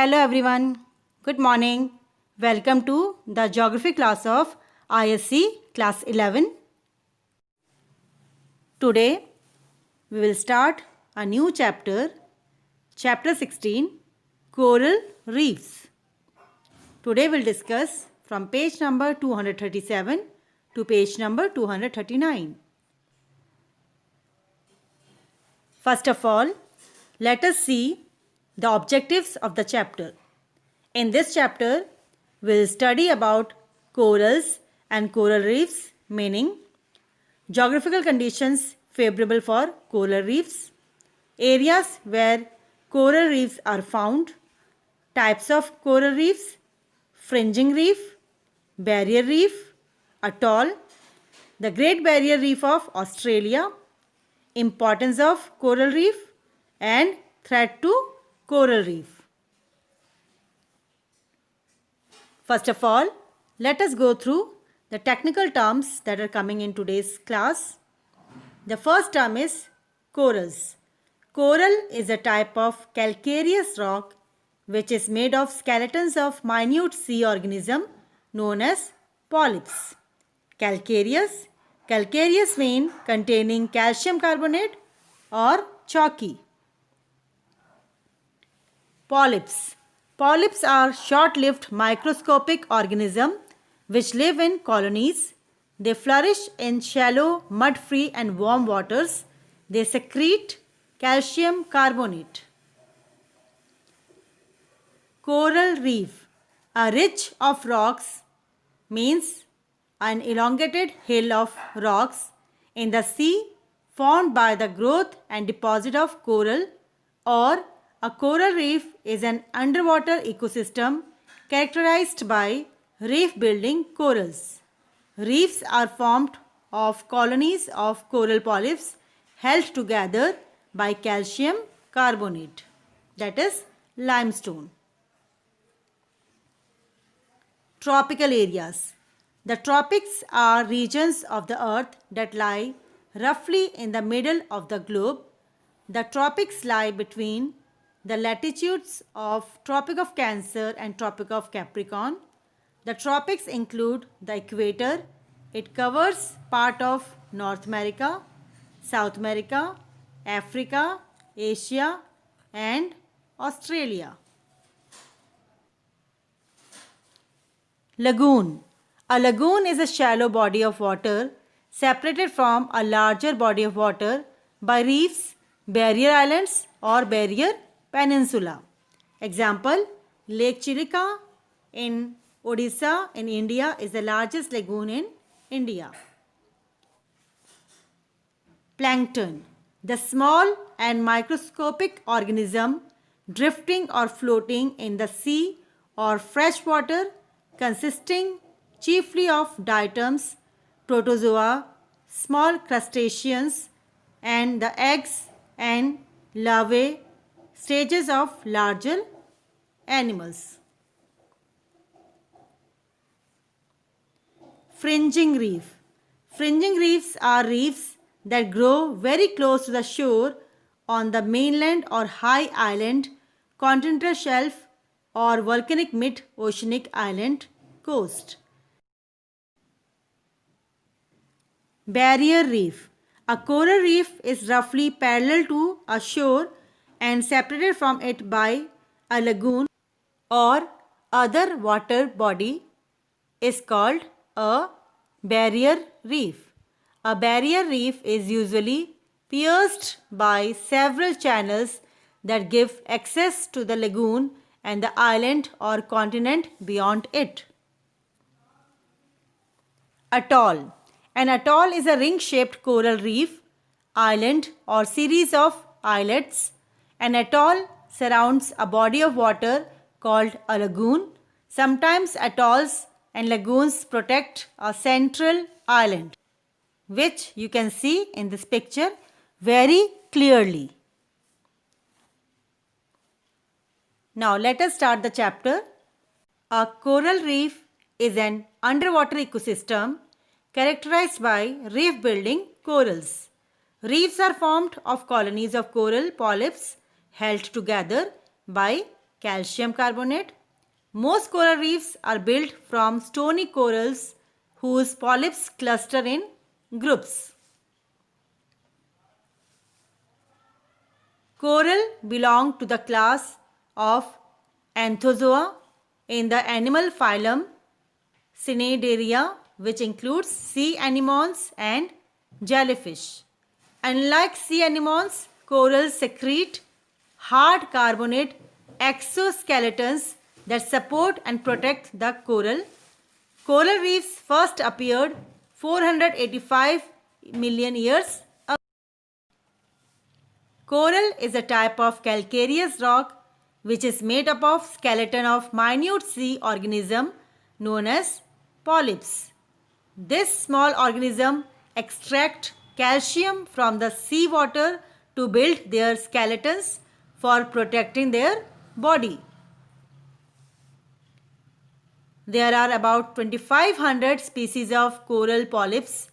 Hello everyone. Good morning. Welcome to the geography class of ISC class 11. Today we will start a new chapter, chapter 16, Coral Reefs. Today we'll discuss from page number 237 to page number 239. First of all, let us see the objectives of the chapter. In this chapter, we'll study about corals and coral reefs, meaning geographical conditions favorable for coral reefs, areas where coral reefs are found, types of coral reefs, fringing reef, barrier reef, atoll, the Great Barrier Reef of Australia, importance of coral reef and threat to coral reef. First of all, let us go through the technical terms that are coming in today's class. The first term is corals. Coral is a type of calcareous rock which is made of skeletons of minute sea organism known as polyps. Calcareous mean containing calcium carbonate or chalky. Polyps are short-lived microscopic organisms which live in colonies. They flourish in shallow, mud-free and warm waters. They secrete calcium carbonate. Coral reef, a ridge of rocks, means an elongated hill of rocks in the sea formed by the growth and deposit of coral, or a coral reef is an underwater ecosystem characterized by reef-building corals. Reefs are formed of colonies of coral polyps held together by calcium carbonate, that is limestone. Tropical areas. The tropics are regions of the earth that lie roughly in the middle of the globe. The tropics lie between the latitudes of Tropic of Cancer and Tropic of Capricorn. The tropics include the equator. It covers part of North America, South America, Africa, Asia and Australia. Lagoon. A lagoon is a shallow body of water separated from a larger body of water by reefs, barrier islands or barrier peninsula. Example, Lake Chilika in Odisha in India is the largest lagoon in India. Plankton. The small and microscopic organism drifting or floating in the sea or fresh water, consisting chiefly of diatoms, protozoa, small crustaceans and the eggs and larvae stages of larger animals. Fringing reef. Fringing reefs are reefs that grow very close to the shore on the mainland or high island, continental shelf or volcanic mid-oceanic island coast. Barrier reef. A coral reef is roughly parallel to a shore and separated from it by a lagoon or other water body is called a barrier reef. A barrier reef is usually pierced by several channels that give access to the lagoon and the island or continent beyond it. Atoll. An atoll is a ring-shaped coral reef, island or series of islets. An atoll surrounds a body of water called a lagoon. Sometimes atolls and lagoons protect a central island, which you can see in this picture very clearly. Now let us start the chapter. A coral reef is an underwater ecosystem characterized by reef-building corals. Reefs are formed of colonies of coral polyps held together by calcium carbonate. Most coral reefs are built from stony corals whose polyps cluster in groups. Coral belong to the class of Anthozoa in the animal phylum Cnidaria, which includes sea anemones and jellyfish. Unlike sea anemones, corals secrete hard carbonate exoskeletons that support and protect the coral. Coral reefs first appeared 485 million years ago. Coral is a type of calcareous rock which is made up of skeleton of minute sea organism known as polyps. This small organism extract calcium from the sea water to build their skeletons for protecting their body. There are about 2500 species of coral polyps.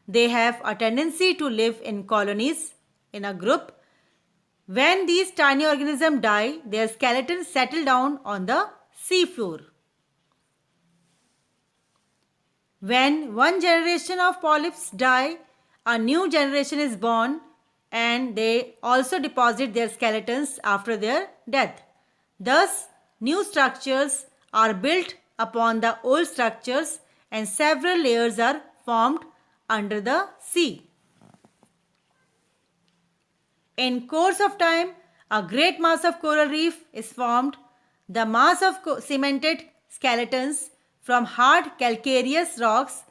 They have a tendency to live in colonies in a group. When these tiny organisms die, their skeletons settle down on the seafloor. When one generation of polyps die, a new generation is born and they also deposit their skeletons after their death. Thus, new structures are built upon the old structures and several layers are formed under the sea. In course of time, a great mass of coral reef is formed. The mass of cemented skeletons from hard calcareous rocks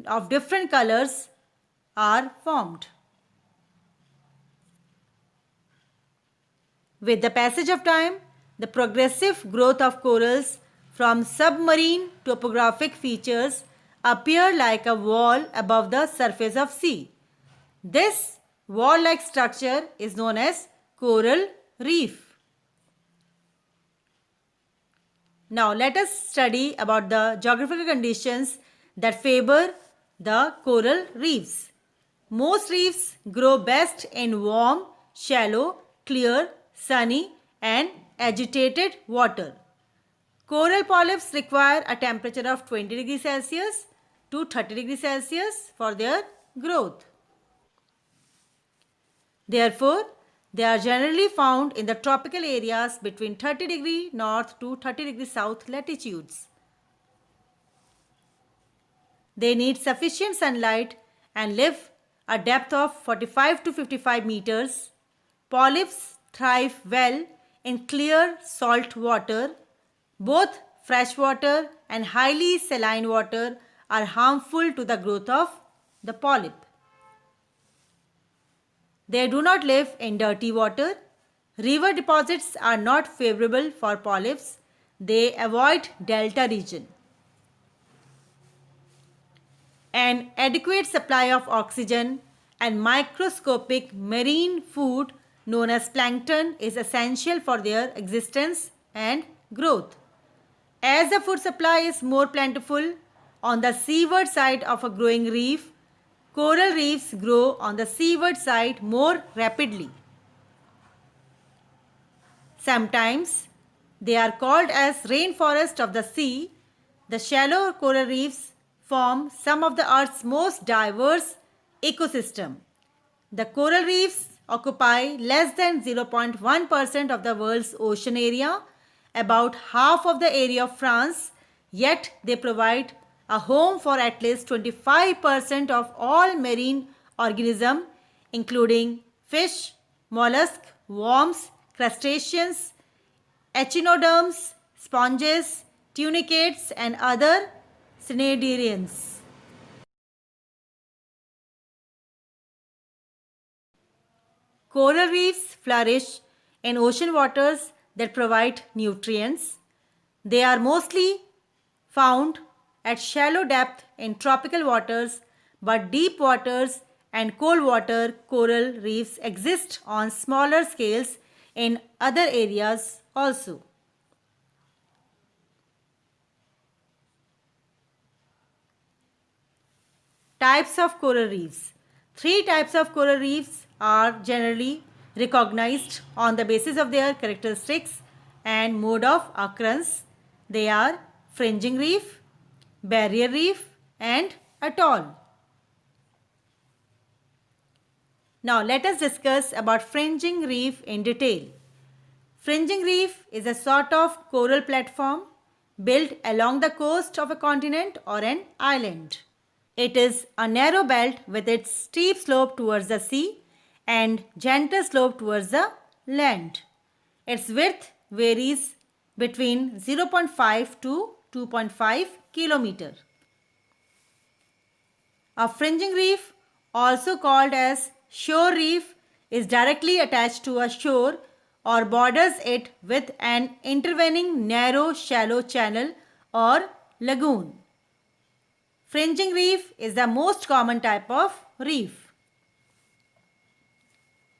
of different colors are formed. With the passage of time, the progressive growth of corals from submarine topographic features appear like a wall above the surface of sea. This wall-like structure is known as coral reef. Now let us study about the geographical conditions that favor the coral reefs. Most reefs grow best in warm, shallow, clear, sunny and agitated water. Coral polyps require a temperature of 20 degrees Celsius to 30 degrees Celsius for their growth. Therefore, they are generally found in the tropical areas between 30 degree north to 30 degree south latitudes. They need sufficient sunlight and live a depth of 45 to 55 meters. Polyps thrive well in clear salt water. Both freshwater and highly saline water are harmful to the growth of the polyp. They do not live in dirty water. River deposits are not favorable for polyps. They avoid delta region. An adequate supply of oxygen and microscopic marine food known as plankton is essential for their existence and growth. As the food supply is more plentiful on the seaward side of a growing reef, coral reefs grow on the seaward side more rapidly. Sometimes they are called as rainforest of the sea. The shallow coral reefs form some of the Earth's most diverse ecosystem. The coral reefs occupy less than 0.1% of the world's ocean area, about half of the area of France, yet they provide a home for at least 25% of all marine organisms, including fish, mollusks, worms, crustaceans, echinoderms, sponges, tunicates, and other cnidarians. Coral reefs flourish in ocean waters that provide nutrients. They are mostly found at shallow depth in tropical waters, but deep waters and cold water coral reefs exist on smaller scales in other areas also. Types of coral reefs. 3 types of coral reefs are generally recognized on the basis of their characteristics and mode of occurrence. They are fringing reef, barrier reef and atoll. Now let us discuss about fringing reef in detail. Fringing reef is a sort of coral platform built along the coast of a continent or an island. It is a narrow belt with its steep slope towards the sea and gentle slope towards the land. Its width varies between 0.5 to 2.5 kilometer. A fringing reef, also called as shore reef, is directly attached to a shore or borders it with an intervening narrow shallow channel or lagoon. Fringing reef is the most common type of reef.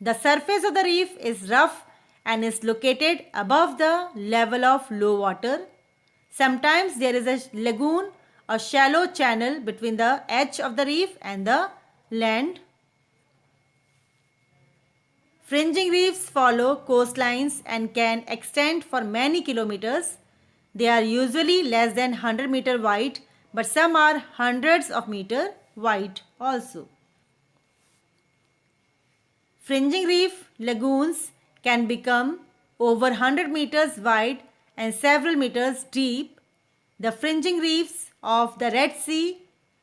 The surface of the reef is rough and is located above the level of low water. Sometimes there is a lagoon or shallow channel between the edge of the reef and the land. Fringing reefs follow coastlines and can extend for many kilometers. They are usually less than 100 meter wide, but some are hundreds of meters wide also. Fringing reef lagoons can become over 100 meters wide and several meters deep. The fringing reefs of the Red Sea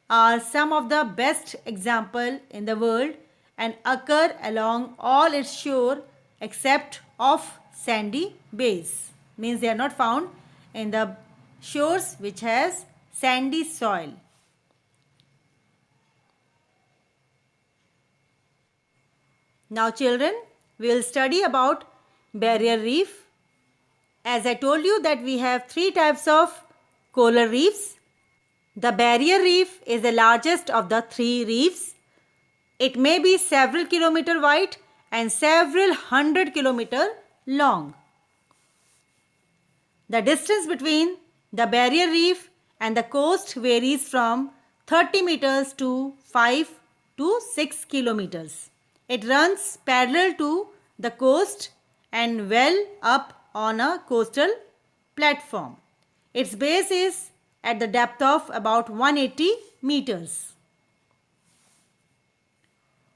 are some of the best examples in the world and occur along all its shore except off sandy bays. Means they are not found in the shores which has sandy soil. Now children, we will study about barrier reef. As I told you that we have three types of coral reefs. The barrier reef is the largest of the three reefs. It may be several kilometers wide and several hundred kilometers long. The distance between the barrier reef and the coast varies from 30 meters to 5 to 6 kilometers. It runs parallel to the coast and well up on a coastal platform. Its base is at the depth of about 180 meters.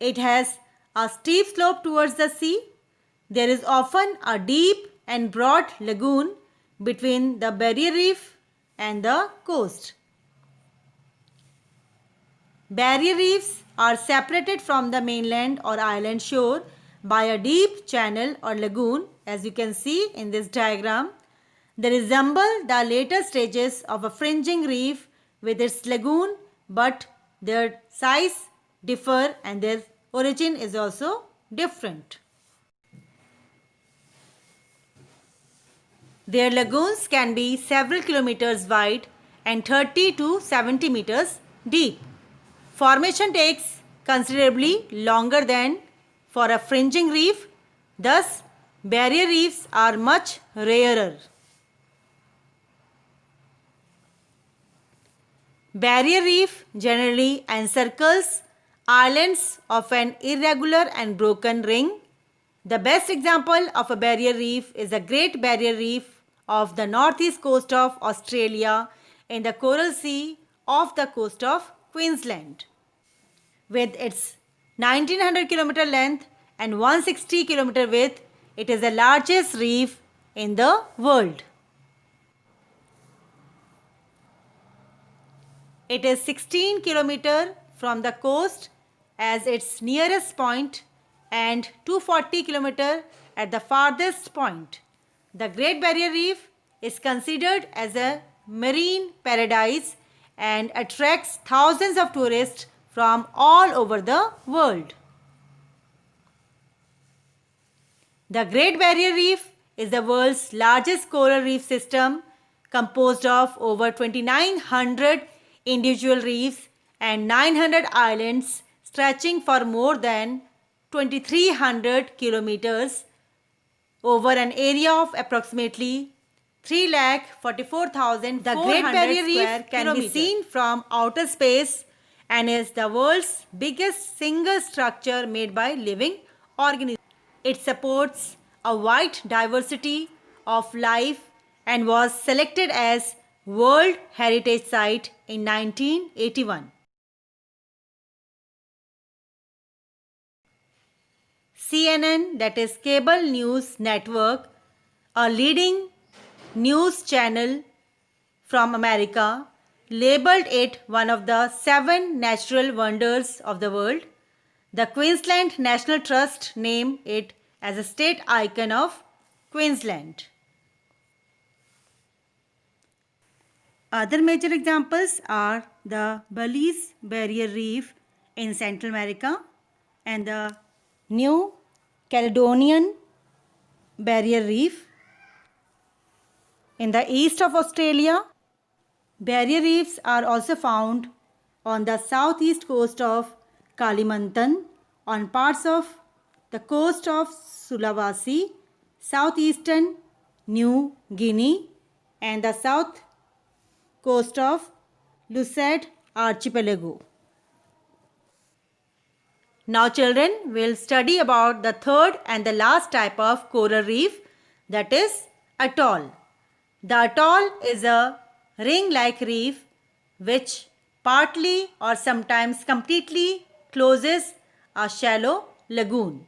It has a steep slope towards the sea. There is often a deep and broad lagoon between the barrier reef and the coast. Barrier reefs are separated from the mainland or island shore by a deep channel or lagoon, as you can see in this diagram. They resemble the later stages of a fringing reef with its lagoon, but their size differ and their origin is also different. Their lagoons can be several kilometers wide and 30 to 70 meters deep. Formation takes considerably longer than for a fringing reef. Thus, barrier reefs are much rarer. Barrier reef generally encircles islands of an irregular and broken ring. The best example of a barrier reef is the Great Barrier Reef of the northeast coast of Australia in the Coral Sea off the coast of Queensland. With its 1900 km length and 160 km width, it is the largest reef in the world. It is 16 km from the coast as its nearest point and 240 km at the farthest point. The Great Barrier Reef is considered as a marine paradise and attracts thousands of tourists from all over the world. The Great Barrier Reef is the world's largest coral reef system, composed of over 2,900 individual reefs and 900 islands stretching for more than 2,300 kilometers over an area of approximately 3,44,400 The Great Barrier Reef can be seen from outer space and is the world's biggest single structure made by living organisms. It supports a wide diversity of life and was selected as World Heritage Site in 1981. CNN, that is Cable News Network, a leading news channel from America, labeled it one of the 7 natural wonders of the world. The Queensland National Trust named it as a state icon of Queensland. Other major examples are the Belize Barrier Reef in Central America and the New Caledonian Barrier Reef in the east of Australia. Barrier reefs are also found on the southeast coast of Kalimantan, on parts of the coast of Sulawesi, southeastern New Guinea, and the south coast of Lucid Archipelago. Now children, will study about the third and the last type of coral reef, that is atoll. The atoll is a ring-like reef which partly or sometimes completely closes a shallow lagoon.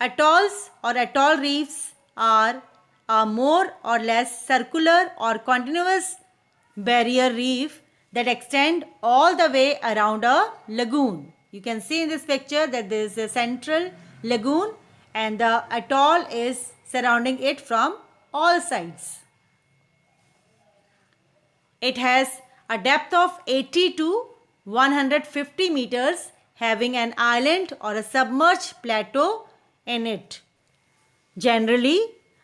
Atolls or atoll reefs are a more or less circular or continuous barrier reef that extend all the way around a lagoon. You can see in this picture that there is a central lagoon and the atoll is surrounding it from all sides. It has a depth of 80 to 150 meters, having an island or a submerged plateau in it. Generally,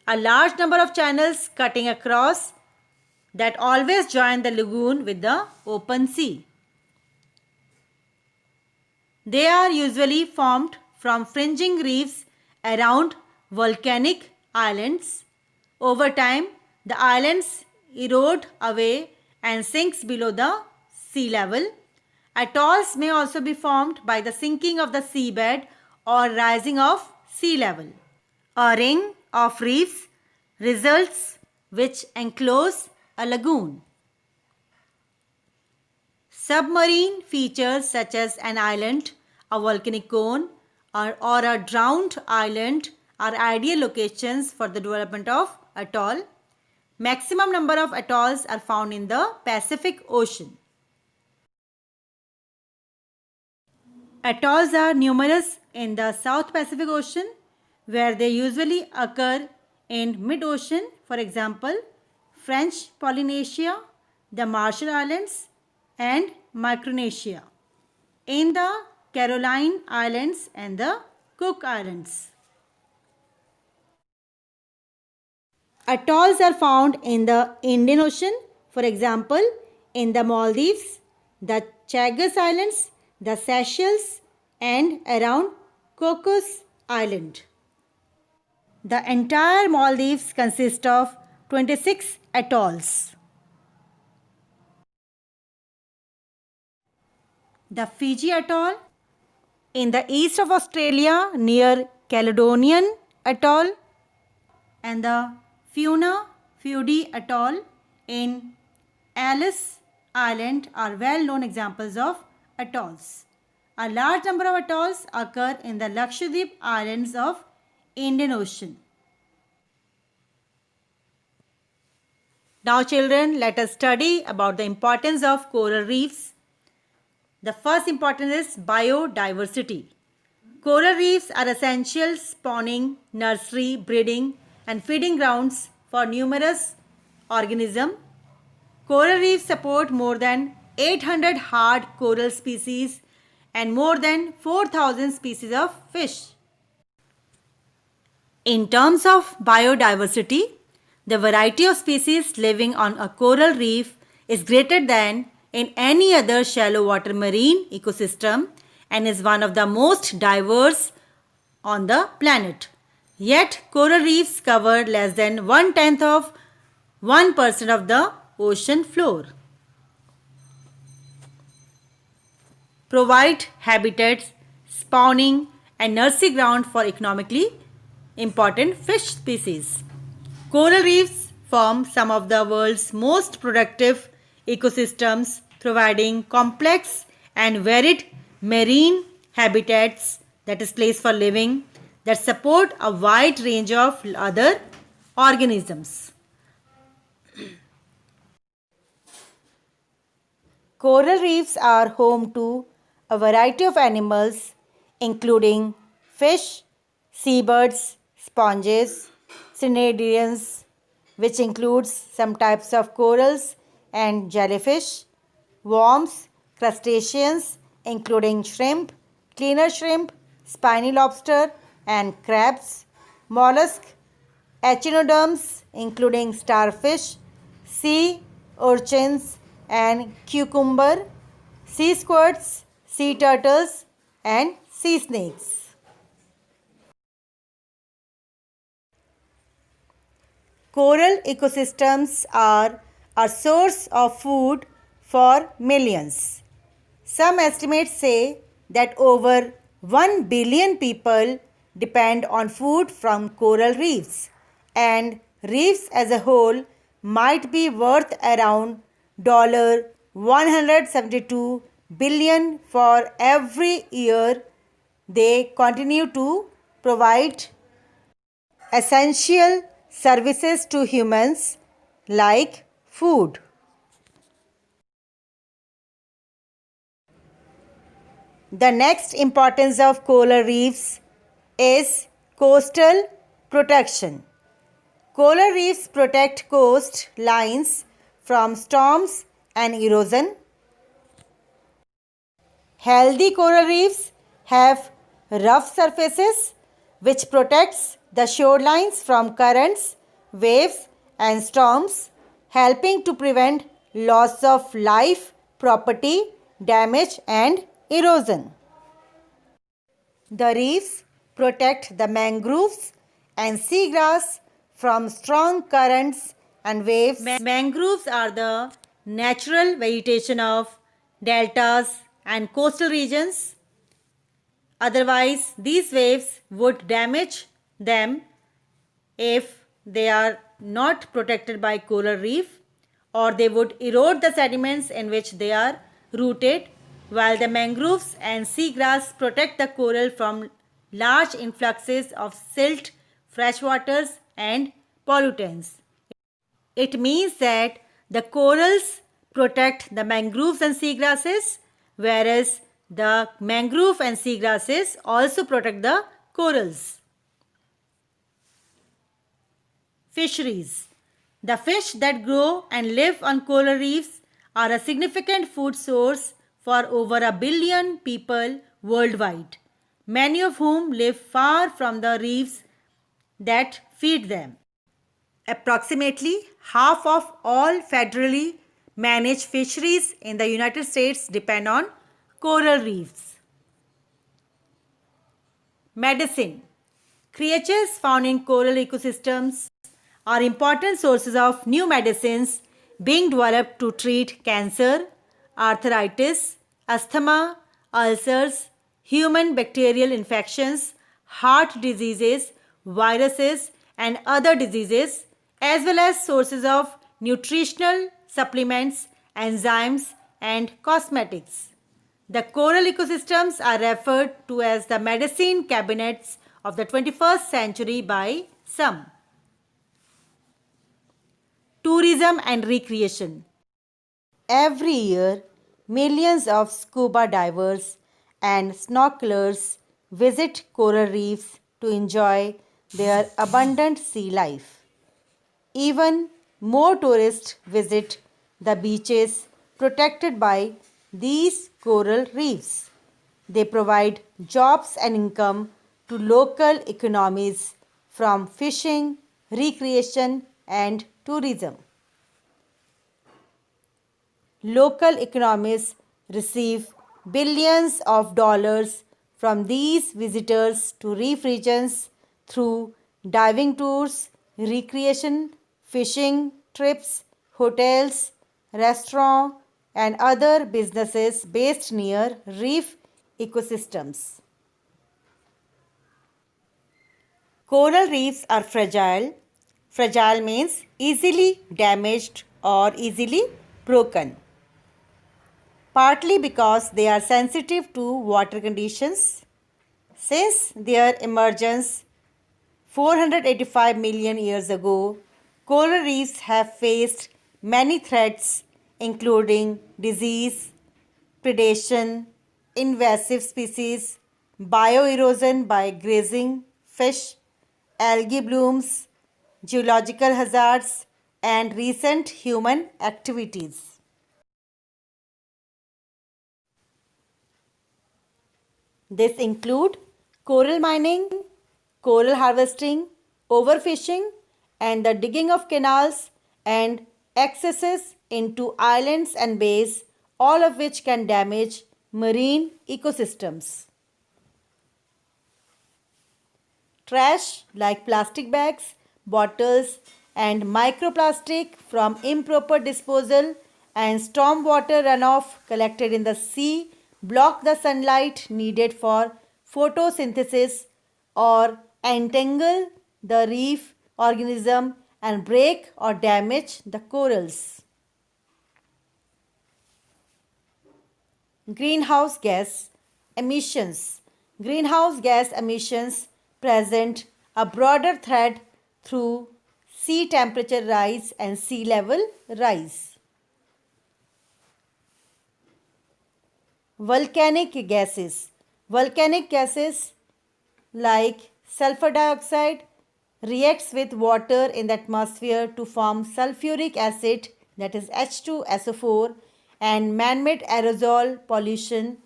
a large number of channels cutting across that always join the lagoon with the open sea. They are usually formed from fringing reefs around volcanic islands. Over time, the islands erode away and sinks below the sea level. Atolls may also be formed by the sinking of the seabed or rising of sea level. A ring of reefs results which enclose a lagoon. Submarine features such as an island, a volcanic cone, or a drowned island are ideal locations for the development of atoll. Maximum number of atolls are found in the Pacific Ocean. Atolls are numerous in the South Pacific Ocean, where they usually occur in mid-ocean, for example, French Polynesia, the Marshall Islands, and Micronesia, in the Caroline Islands and the Cook Islands. Atolls are found in the Indian Ocean, for example, in the Maldives, the Chagos Islands, the Seychelles, and around Cocos Island. The entire Maldives consists of 26 atolls. The Fiji Atoll in the east of Australia near Caledonian Atoll and the Fiuna Fudi Atoll in Ellis Island are well-known examples of atolls. A large number of atolls occur in the Lakshadweep Islands of Indian Ocean. Now children, let us study about the importance of coral reefs. The first importance is biodiversity. Coral reefs are essential spawning, nursery, breeding, and feeding grounds for numerous organisms. Coral reefs support more than 800 hard coral species and more than 4,000 species of fish. In terms of biodiversity, the variety of species living on a coral reef is greater than in any other shallow water marine ecosystem and is one of the most diverse on the planet. Yet, coral reefs cover less than 1/10 of 1% of the ocean floor. Provide habitats, spawning, and nursery ground for economically important fish species. Coral reefs form some of the world's most productive ecosystems, providing complex and varied marine habitats, that is place for living, that support a wide range of other organisms. Coral reefs are home to a variety of animals including fish, seabirds, sponges, cnidarians, which includes some types of corals and jellyfish, worms, crustaceans including shrimp, cleaner shrimp, spiny lobster and crabs, mollusks, echinoderms including starfish, sea urchins and cucumber, sea squirts, sea turtles and sea snakes. Coral ecosystems are a source of food for millions. Some estimates say that over 1 billion people depend on food from coral reefs, and reefs as a whole might be worth around $172 billion for every year. They continue to provide essential services to humans like food. The next importance of coral reefs is coastal protection. Coral reefs protect coast lines from storms and erosion. Healthy coral reefs have rough surfaces which protects the shorelines from currents, waves and storms, helping to prevent loss of life, property, damage and erosion. The reefs protect the mangroves and seagrass from strong currents and waves. Mangroves are the natural vegetation of deltas and coastal regions. Otherwise, these waves would damage them if they are not protected by coral reef, or they would erode the sediments in which they are rooted, while the mangroves and seagrass protect the coral from large influxes of silt, freshwaters and pollutants. It means that the corals protect the mangroves and seagrasses, whereas the mangrove and seagrasses also protect the corals. Fisheries. The fish that grow and live on coral reefs are a significant food source for over 1 billion people worldwide, many of whom live far from the reefs that feed them. Approximately half of all federally managed fisheries in the United States depend on coral reefs. Medicine. Creatures found in coral ecosystems are important sources of new medicines being developed to treat cancer, arthritis, asthma, ulcers, human bacterial infections, heart diseases, viruses, and other diseases, as well as sources of nutritional supplements, enzymes, and cosmetics. The coral ecosystems are referred to as the medicine cabinets of the 21st century by some. Tourism and recreation. Every year, millions of scuba divers and snorkelers visit coral reefs to enjoy their abundant sea life. Even more tourists visit the beaches protected by these coral reefs. They provide jobs and income to local economies from fishing, recreation, and tourism. Local economies receive billions of dollars from these visitors to reef regions through diving tours, recreation, fishing trips, hotels, restaurants, and other businesses based near reef ecosystems. Coral reefs are fragile Fragile means easily damaged or easily broken. Partly because they are sensitive to water conditions. Since their emergence 485 million years ago, coral reefs have faced many threats including disease, predation, invasive species, bioerosion by grazing fish, algae blooms, geological hazards, and recent human activities. This include coral mining, coral harvesting, overfishing, and the digging of canals and accesses into islands and bays, all of which can damage marine ecosystems. Trash like plastic bags, bottles, and microplastic from improper disposal and stormwater runoff collected in the sea block the sunlight needed for photosynthesis or entangle the reef organism and break or damage the corals. Greenhouse gas emissions. Greenhouse gas emissions present a broader threat through sea temperature rise and sea level rise. Volcanic gases. Volcanic gases like sulfur dioxide reacts with water in the atmosphere to form sulfuric acid, that is H2SO4, and man-made aerosol pollution,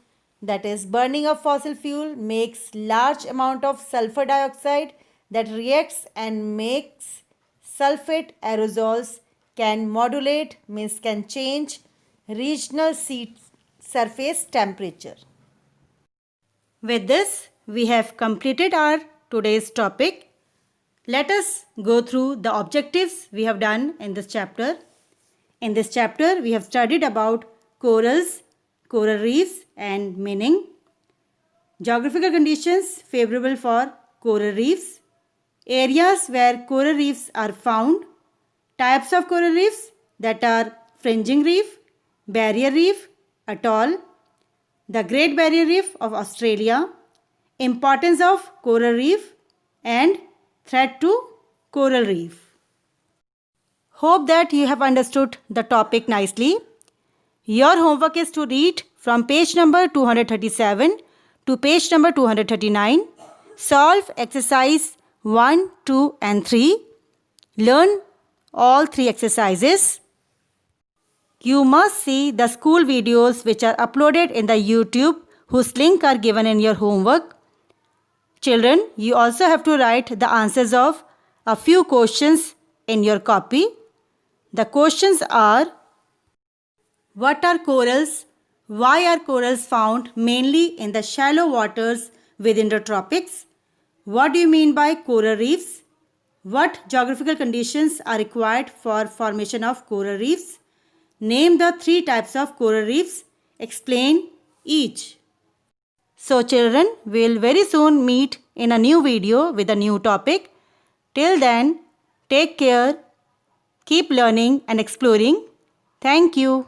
that is burning of fossil fuel, makes large amount of sulfur dioxide that reacts and makes sulfate aerosols, can modulate, means can change regional sea surface temperature. With this, we have completed our today's topic. Let us go through the objectives we have done in this chapter. In this chapter, we have studied about corals, coral reefs and meaning, geographical conditions favorable for coral reefs, areas where coral reefs are found, types of coral reefs, that are fringing reef, barrier reef, atoll, the Great Barrier Reef of Australia, importance of coral reef and threat to coral reef. Hope that you have understood the topic nicely. Your homework is to read from page number 237 to page number 239. Solve exercise 1, 2 and 3. Learn all 3 exercises. You must see the school videos which are uploaded in the YouTube, whose link are given in your homework. Children, you also have to write the answers of a few questions in your copy. The questions are: what are corals? Why are corals found mainly in the shallow waters within the tropics? What do you mean by coral reefs? What geographical conditions are required for formation of coral reefs? Name the 3 types of coral reefs. Explain each. So children, we will very soon meet in a new video with a new topic. Till then, take care, keep learning and exploring. Thank you.